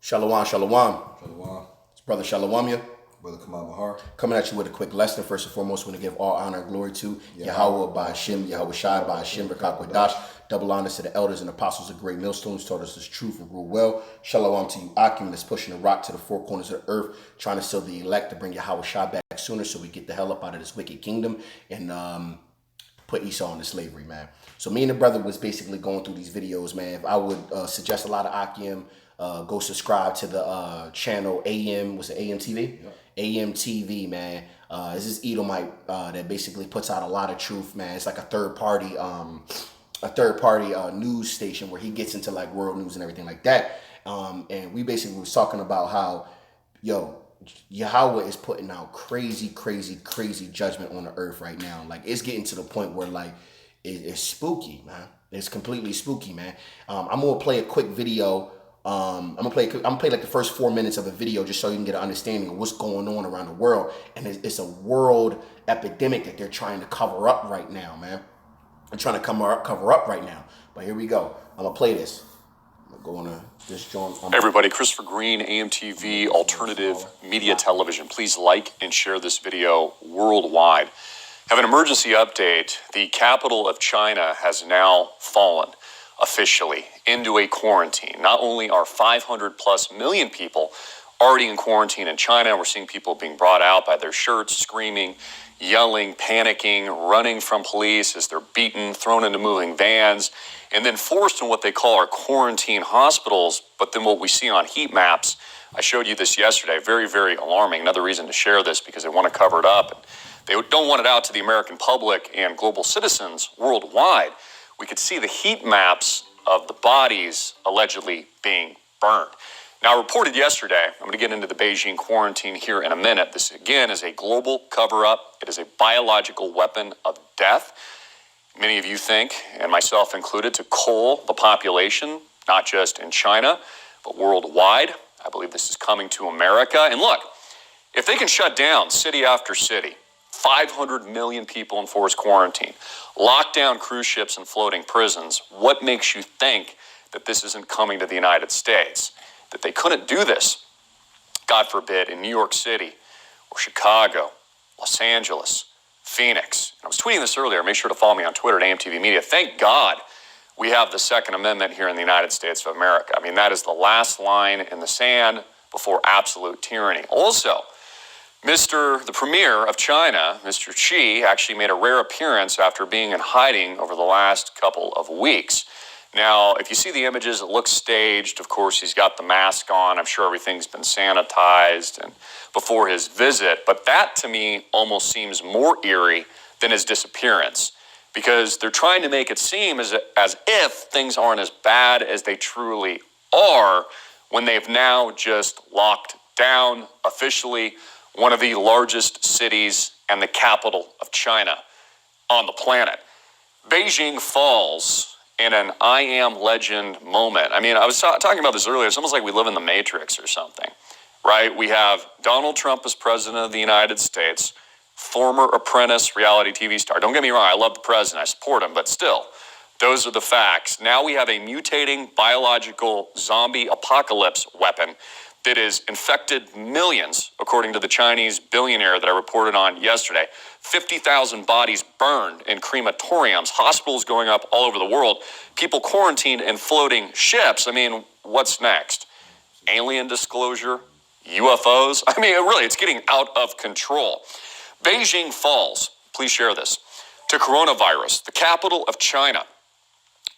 Shalom, shalom. Shalom. It's Brother Shalom. Brother Kamal Bahar. Coming at you with a quick lesson. First and foremost, we want to give all honor and glory to Yahweh by Hashem, Yahweh Shai by Hashem, B'Kakwadash. Double honors to the elders and apostles of great millstones, taught us this truth and rule well. Shalom to you, Akim, that's pushing the rock to the four corners of the earth, trying to seal the elect to bring Yahweh Shai back sooner so we get the hell up out of this wicked kingdom and put Esau into slavery, man. So me and the brother was basically going through these videos, man. I would suggest a lot of Akim. Go subscribe to the channel AM, what's it, AM TV? Yep. AM TV, man. This is Edomite that basically puts out a lot of truth, man. It's like a third party news station where he gets into like world news and everything like that. And we basically was talking about how, Yahweh is putting out crazy judgment on the earth right now. Like it's getting to the point where like it's spooky, man. It's completely spooky, man. I'm gonna play a quick video. I'm gonna play like the first 4 minutes of a video just so you can get an understanding of what's going on around the world. And it's a world epidemic that they're trying to cover up right now, man. They're trying to cover up right now. But here we go. I'm gonna play this. I'm going to this joint. Hey everybody, Christopher Green, AMTV, Alternative Media Television. Please like and share this video worldwide. Have an emergency update. The capital of China has now fallen officially into a quarantine. Not only are 500 plus million people already in quarantine in China, we're seeing people being brought out by their shirts, screaming, yelling, panicking, running from police as they're beaten, thrown into moving vans, and then forced in what they call our quarantine hospitals. But then what we see on heat maps, I showed you this yesterday, very alarming. Another reason to share this because they want to cover it up. And they don't want it out to the American public and global citizens worldwide. We could see the heat maps of the bodies allegedly being burned. Now, reported yesterday, I'm going to get into the Beijing quarantine here in a minute. This, again, is a global cover-up. It is a biological weapon of death. Many of you think, and myself included, to cull the population, not just in China, but worldwide. I believe this is coming to America. And look, if they can shut down city after city, 500 million people in forced quarantine, lock down cruise ships and floating prisons, what makes you think that this isn't coming to the United States? That they couldn't do this, God forbid, in New York City or Chicago, Los Angeles, Phoenix. And I was tweeting this earlier. Make sure to follow me on Twitter at AMTV Media. Thank God we have the Second Amendment here in the United States of America. I mean, that is the last line in the sand before absolute tyranny. Also, the premier of China, Mr. Xi, actually made a rare appearance after being in hiding over the last couple of weeks. Now, if you see the images, it looks staged. Of course, he's got the mask on. I'm sure everything's been sanitized and before his visit. But that, to me, almost seems more eerie than his disappearance because they're trying to make it seem as if things aren't as bad as they truly are when they've now just locked down officially one of the largest cities and the capital of China on the planet. Beijing falls in an I am legend moment. I mean, I was talking about this earlier. It's almost like we live in the Matrix or something, right? We have Donald Trump as president of the United States, former apprentice reality TV star. Don't get me wrong, I love the president, I support him, but still, those are the facts. Now we have a mutating biological zombie apocalypse weapon that has infected millions, according to the Chinese billionaire that I reported on yesterday. 50,000 bodies burned in crematoriums, hospitals going up all over the world, people quarantined in floating ships. I mean, what's next? Alien disclosure? UFOs? I mean, really, it's getting out of control. Beijing falls, please share this, to coronavirus, the capital of China,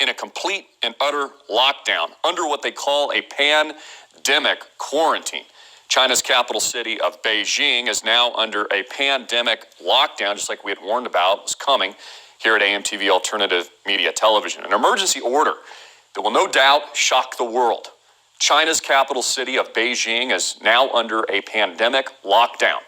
in a complete and utter lockdown under what they call a pandemic quarantine. China's capital city of Beijing is now under a pandemic lockdown, just like we had warned about was coming here at AMTV Alternative Media Television. An emergency order that will no doubt shock the world. China's capital city of Beijing is now under a pandemic lockdown.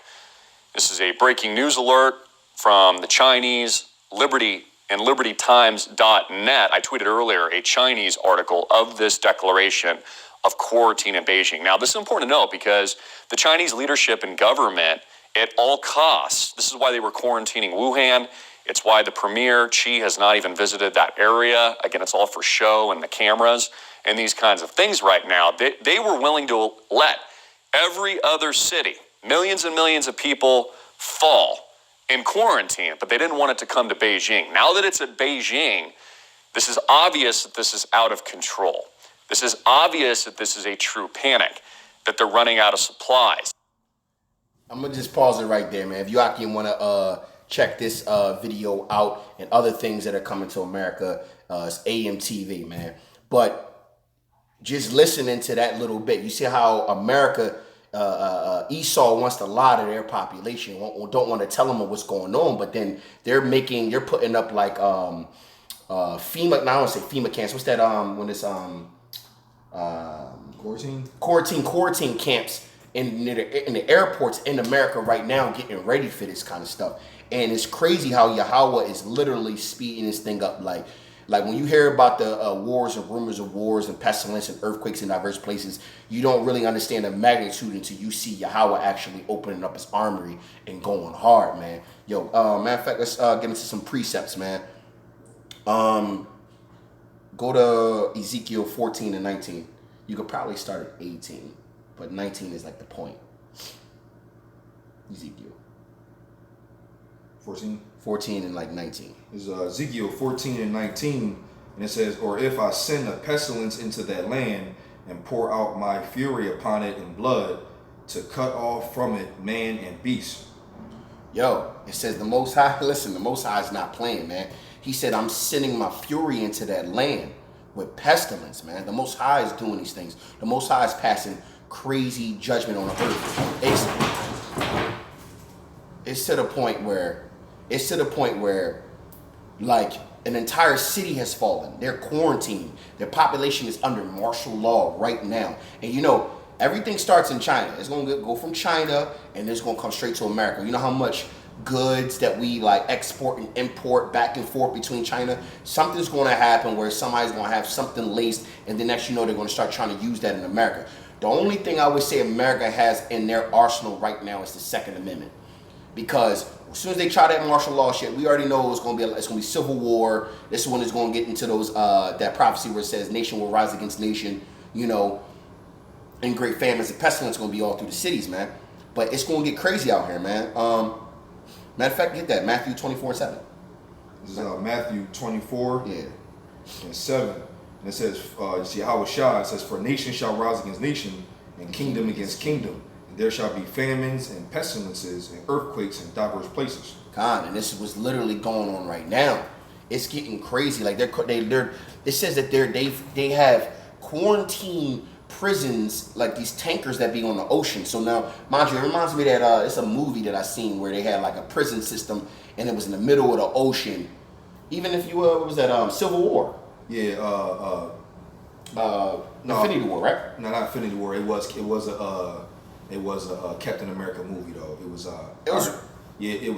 This is a breaking news alert from the Chinese Liberty and LibertyTimes.net. I tweeted earlier a Chinese article of this declaration of quarantine in Beijing. Now, this is important to note because the Chinese leadership and government, at all costs, this is why they were quarantining Wuhan It's why the premier, Xi, has not even visited that area. Again, it's all for show and the cameras and these kinds of things right now. They were willing to let every other city, millions and millions of people, fall in quarantine, but they didn't want it to come to Beijing. Now that it's at Beijing, this is obvious that this is out of control. This is obvious that this is a true panic, that they're running out of supplies. I'm gonna just pause it right there, man. If you actually want to check this video out and other things that are coming to America, it's AMTV, man. But just listening to that little bit, you see how America, Esau wants to lie to their population, don't want to tell them what's going on, but then they're putting up like FEMA. Now I don't say FEMA camps. What's that? When it's quarantine camps in the airports in America right now, getting ready for this kind of stuff. And it's crazy how Yahweh is literally speeding this thing up. Like when you hear about the wars and rumors of wars and pestilence and earthquakes in diverse places, you don't really understand the magnitude until you see Yahweh actually opening up his armory and going hard, man. Yo, matter of fact, let's get into some precepts, man. Go to Ezekiel 14 and 19. You could probably start at 18, but 19 is like the point. Ezekiel 14 and like 19. It's Ezekiel 14 and 19, and it says, "Or if I send a pestilence into that land and pour out my fury upon it in blood, to cut off from it man and beast." Yo, it says the Most High, listen, the Most High is not playing, man. He said, I'm sending my fury into that land with pestilence, man. The Most High is doing these things. The Most High is passing crazy judgment on the earth. It's to the point where, like, an entire city has fallen. They're quarantined. Their population is under martial law right now. And you know, everything starts in China. It's going to go from China and it's going to come straight to America. You know how much goods that we like export and import back and forth between China? Something's going to happen where somebody's going to have something laced, and the next you know they're going to start trying to use that in America. The only thing I would say America has in their arsenal right now is the Second Amendment. Because as soon as they try that martial law shit, we already know it's going to be civil war. This one is going to get into those that prophecy where it says nation will rise against nation, you know, and great famines and pestilence going to be all through the cities, man. But it's going to get crazy out here, man. Matter of fact, get that, Matthew 24 and 7. This is Matthew 24 Yeah. and 7. And it says, you see how it says, "For nation shall rise against nation, and kingdom against kingdom. And there shall be famines and pestilences and earthquakes in diverse places." And this was literally going on right now. It's getting crazy. Like they're it says that they have quarantine prisons, like these tankers that be on the ocean. So now, mind you, it reminds me that it's a movie that I seen where they had like a prison system and it was in the middle of the ocean. Even if you what was that Civil War? Yeah. Infinity War, right? No, not Infinity War. It was a Captain America movie though. It was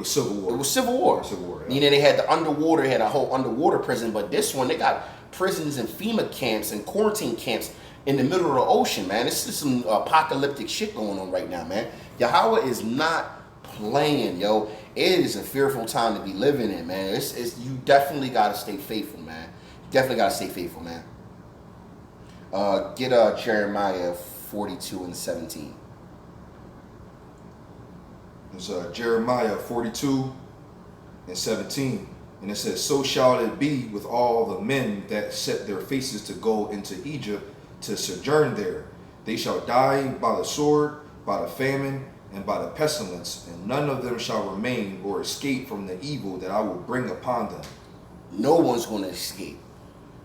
Civil War. It was Civil War. Civil War. Yeah. You know, they had the underwater, had a whole underwater prison, but this one they got prisons and FEMA camps and quarantine camps in the middle of the ocean, man. This is some apocalyptic shit going on right now, man. Yahweh is not playing, yo. It is a fearful time to be living in, man. It's you definitely gotta stay faithful, man. Definitely gotta stay faithful, man. Get Jeremiah 42 and 17. It's Jeremiah 42 and 17. And it says, "So shall it be with all the men that set their faces to go into Egypt to sojourn there. They shall die by the sword, by the famine, and by the pestilence, and none of them shall remain or escape from the evil that I will bring upon them." No one's going to escape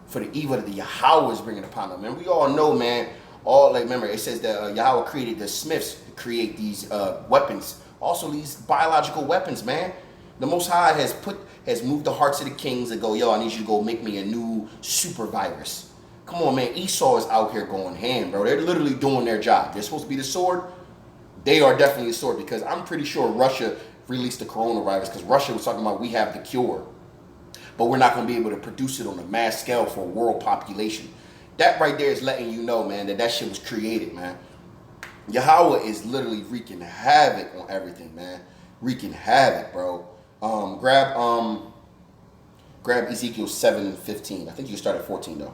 for the evil that the Yahweh is bringing upon them. And we all know, man, remember, it says that Yahweh created the smiths to create these weapons. Also, these biological weapons, man. The Most High has moved the hearts of the kings and go, yo, I need you to go make me a new super virus. Come on, man. Esau is out here going ham, bro. They're literally doing their job. They're supposed to be the sword. They are definitely the sword, because I'm pretty sure Russia released the coronavirus because Russia was talking about we have the cure, but we're not going to be able to produce it on a mass scale for a world population. That right there is letting you know, man, that shit was created, man. Yahweh is literally wreaking havoc on everything, man. Wreaking havoc, bro. Grab grab Ezekiel 7:15. I think you can start at 14 though.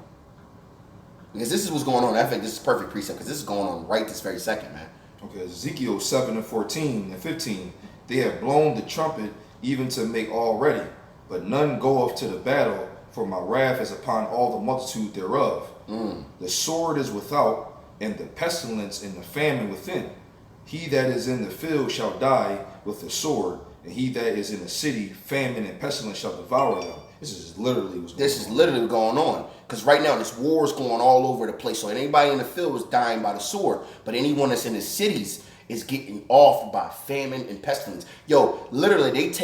Because this is what's going on. I think this is perfect precept because this is going on right this very second, man. Okay, Ezekiel 7:14 and 15. They have blown the trumpet even to make all ready, but none goeth to the battle, for my wrath is upon all the multitude thereof. The sword is without, and the pestilence and the famine within. He that is in the field shall die with the sword, and he that is in the city, famine and pestilence shall devour them. This is literally what's going on. Because right now this war is going all over the place. So anybody in the field is dying by the sword, but anyone that's in the cities is getting off by famine and pestilence. Yo, literally, they've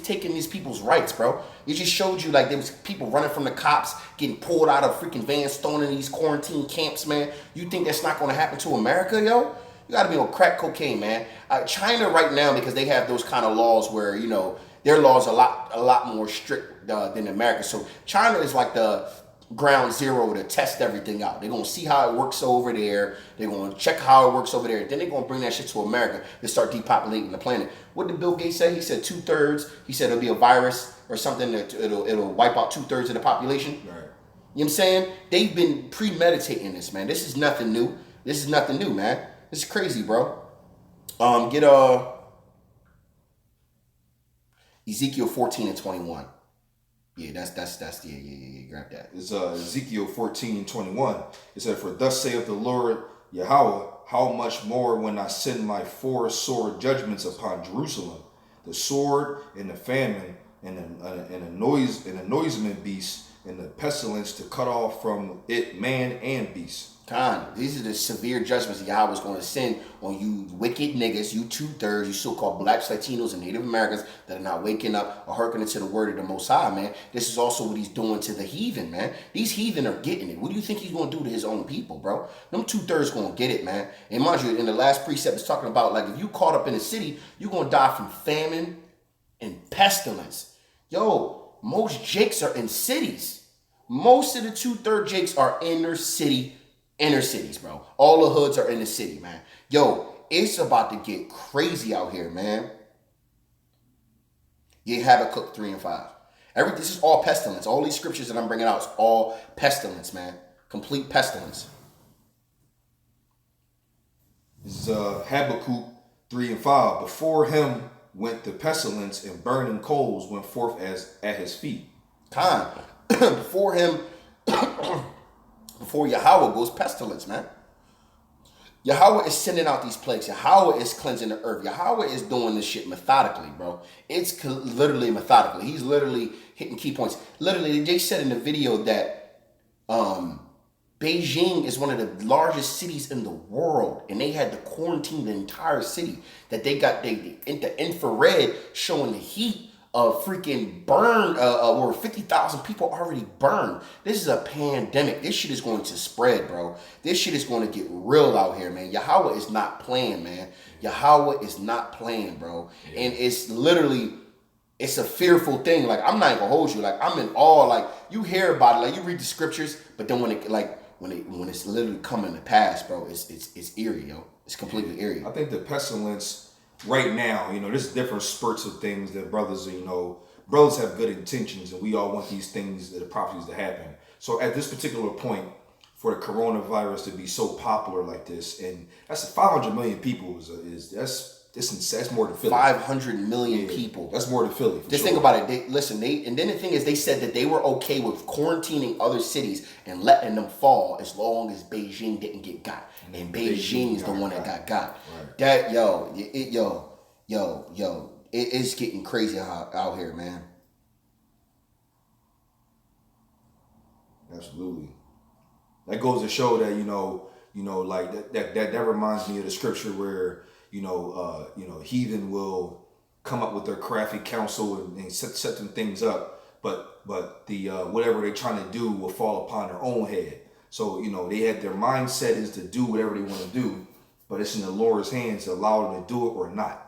taken these people's rights, bro. It just showed you like there was people running from the cops, getting pulled out of freaking vans, thrown in these quarantine camps, man. You think that's not going to happen to America, yo? You got to be on crack cocaine, man. China right now, because they have those kind of laws where, you know, their laws are a lot more strict than America. So China is like the ground zero to test everything out. They're going to see how it works over there. They're going to check how it works over there. Then they're going to bring that shit to America and start depopulating the planet. What did Bill Gates say? He said 2/3. He said it'll be a virus or something that it'll wipe out 2/3 of the population. Right. You know what I'm saying? They've been premeditating this, man. This is nothing new. This is nothing new, man. This is crazy, bro. Get Ezekiel 14 and 21. Yeah, that's grab that. It's Ezekiel 14:21. It said, "For thus saith the Lord Yahweh, how much more when I send my 4 sword judgments upon Jerusalem, the sword and the famine and a noisement beast and the pestilence to cut off from it man and beast." These are the severe judgments that Yahweh is going to send on you wicked niggas, you 2/3, you so-called blacks, Latinos, and Native Americans that are not waking up or hearkening to the word of the Most High, man. This is also what he's doing to the heathen, man. These heathen are getting it. What do you think he's going to do to his own people, bro? Them 2/3 going to get it, man. And mind you, in the last precept, it's talking about, like, if you caught up in the city, you're going to die from famine and pestilence. Yo, most jakes are in cities. Most of the 2/3 jakes are inner cities, bro. All the hoods are in the city, man. Yo, it's about to get crazy out here, man. You Habakkuk 3 and 5. This is all pestilence. All these scriptures that I'm bringing out is all pestilence, man. Complete pestilence. This is Habakkuk 3 and 5. Before him went the pestilence, and burning coals went forth as at his feet. Before him... Before Yahweh goes pestilence, man. Yahweh is sending out these plagues. Yahweh is cleansing the earth. Yahweh is doing this shit methodically, bro. It's literally methodically. He's literally hitting key points. Literally, they said in the video that Beijing is one of the largest cities in the world, and they had to quarantine the entire city. That they got the infrared showing the heat of freaking burned, where 50,000 people already burned. This is a pandemic. This shit is going to spread, bro. This shit is going to get real out here, man. Yahweh is not playing, man. Yahweh is not playing, bro. Yeah. And it's literally, it's a fearful thing. Like, I'm not even gonna hold you. Like, I'm in awe. Like, you hear about it, like you read the scriptures, but then when it's literally coming to pass, bro, it's eerie, yo. It's completely eerie. I think the pestilence right now, you know, there's different spurts of things that brothers have good intentions, and we all want these things, the prophecies to happen. So at this particular point, for the coronavirus to be so popular like this, and that's 500 million people that's more than Philly. 500 million people. That's more than Philly. Just think about it. And then the thing is, they said that they were okay with quarantining other cities and letting them fall as long as Beijing didn't get got. And Beijing is the one that got. Right. That it is getting crazy out here, man. Absolutely. That goes to show that like that reminds me of the scripture where heathen will come up with their crafty counsel and set them things up, but the whatever they're trying to do will fall upon their own head. So they had their mindset is to do whatever they want to do, but it's in the Lord's hands to allow them to do it or not.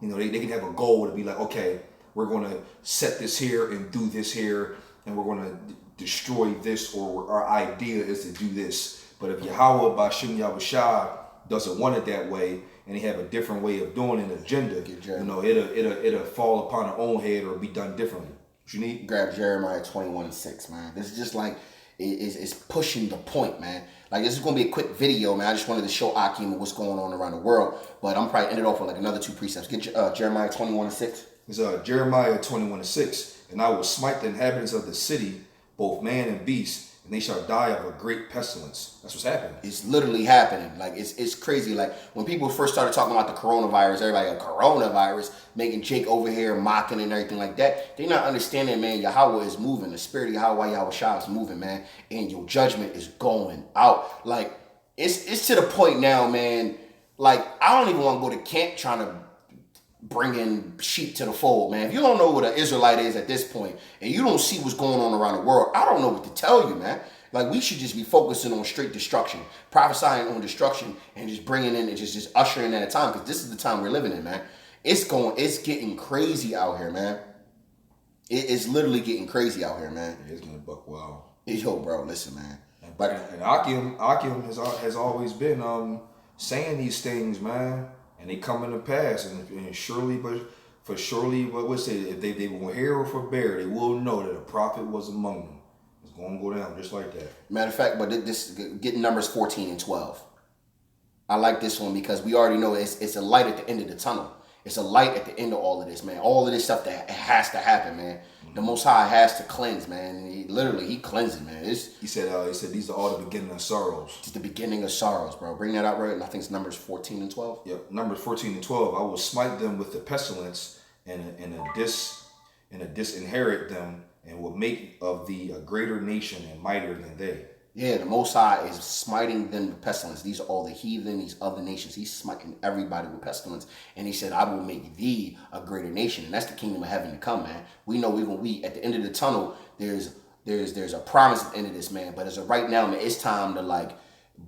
They can have a goal to be like, okay, we're going to set this here and do this here, and we're going to destroy this, or our idea is to do this. But if Yahweh Bashim Yahushua doesn't want it that way, and they have a different way of doing an agenda, it'll fall upon their own head or be done differently. What you need? Grab Jeremiah 21:6, man. This is just like, it's pushing the point, man. Like, this is going to be a quick video, man. I just wanted to show Akim what's going on around the world. But I'm probably ended off with like another 2 precepts. Get Jeremiah 21:6. It's Jeremiah 21:6. And I will smite the inhabitants of the city, both man and beast, and they shall die of a great pestilence. That's what's happening. It's literally happening. Like, it's crazy. Like, when people first started talking about the coronavirus, everybody like, coronavirus, making Jake over here mocking and everything like that. They're not understanding, man. Yahweh is moving. The spirit of Yahweh Shah is moving, man. And your judgment is going out. Like, it's to the point now, man. Like, I don't even want to go to camp trying to bring in sheep to the fold, man. If you don't know what an Israelite is at this point, and you don't see what's going on around the world, I don't know what to tell you, man. Like, we should just be focusing on straight destruction, prophesying on destruction, and just bringing in and just ushering in a time, because this is the time we're living in, man. It's getting crazy out here, man. It's literally getting crazy out here, man. Yeah, it's gonna buck wild. Yo, bro, listen, man. And Akim has always been saying these things, man, and they come to pass, and surely, what say, if they will hear or forbear, they will know that a prophet was among them. It's gonna go down just like that. Matter of fact, but this getting Numbers 14 and 12. I like this one because we already know it's a light at the end of the tunnel. It's a light at the end of all of this, man. All of this stuff that has to happen, man. The Most High has to cleanse, man. He cleansing, man. He said these are all the beginning of sorrows. It's the beginning of sorrows, bro. Bring that out right, and I think it's Numbers 14 and 12. Yep, Numbers 14 and 12. I will smite them with the pestilence and disinherit them, and will make of thee a greater nation and mightier than they. Yeah, the Most High is smiting them with pestilence. These are all the heathen, these other nations. He's smiting everybody with pestilence. And he said, I will make thee a greater nation. And that's the kingdom of heaven to come, man. We know we at the end of the tunnel, there's a promise at the end of this, man. But as of right now, man, it's time to like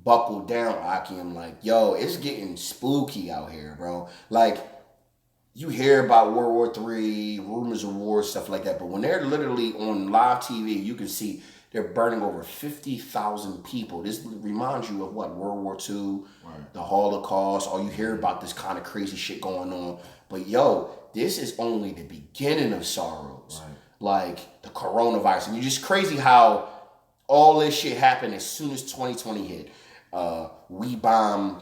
buckle down, Akim. Like, yo, it's getting spooky out here, bro. Like, you hear about World War III, rumors of war, stuff like that. But when they're literally on live TV, you can see they're burning over 50,000 people. This reminds you of what? World War II, right. The Holocaust. All you hear about this kind of crazy shit going on. But yo, this is only the beginning of sorrows. Right. Like the coronavirus. And it's just crazy how all this shit happened as soon as 2020 hit. We bombed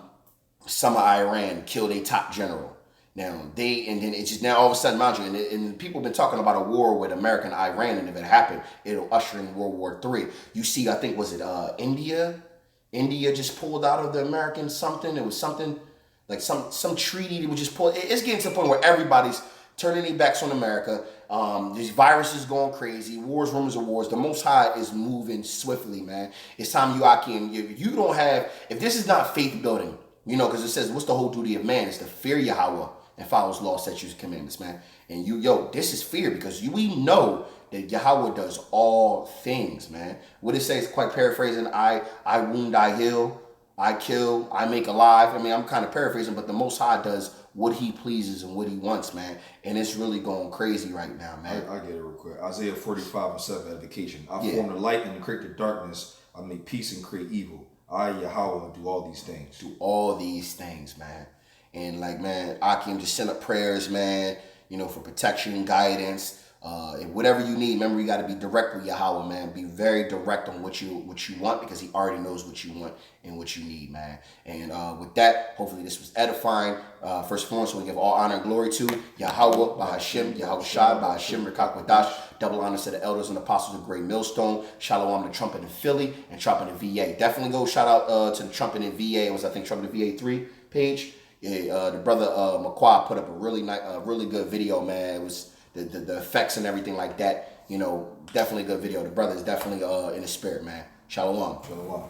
some of Iran, killed a top general. Now, and then it's just now all of a sudden, mind you, and people have been talking about a war with America and Iran, and if it happened, it'll usher in World War III. You see, I think, was it India? India just pulled out of the American something. It was something, like some treaty that would just pull. It's getting to the point where everybody's turning their backs on America. These viruses going crazy. Wars, rumors of wars. The Most High is moving swiftly, man. It's time you, Akim, if this is not faith building, because it says, what's the whole duty of man? It's to fear Yahweh and follow his law, statutes, and commandments, man. And this is fear, because we know that Yahweh does all things, man. What it says, quite paraphrasing, I wound, I heal, I kill, I make alive. I mean, I'm kind of paraphrasing, but the Most High does what he pleases and what he wants, man. And it's really going crazy right now, man. I get it real quick. Isaiah 45 and 7, edification. I form the light and create the darkness. I make peace and create evil. I, Yahweh, do all these things. Do all these things, man. And like, man, Akim, just send up prayers, man, for protection, guidance, and whatever you need. Remember, you got to be direct with Yahweh, man. Be very direct on what you want, because he already knows what you want and what you need, man. And with that, hopefully this was edifying. First and foremost, we give all honor and glory to Yahweh, Bahashem, Yahweh Shai, Bahashem, Rekak Wadash. Double honors to the elders and apostles of Great Millstone. Shalom to Trumpet in Philly and Trumpet in VA. Definitely go shout out to the Trumpet in VA. It was, I think, Trumpet in VA 3 page. Yeah, the brother McQuad put up a really good video, man. It was the effects and everything like that. Definitely a good video. The brother is definitely in the spirit, man. Shalom. Shalom.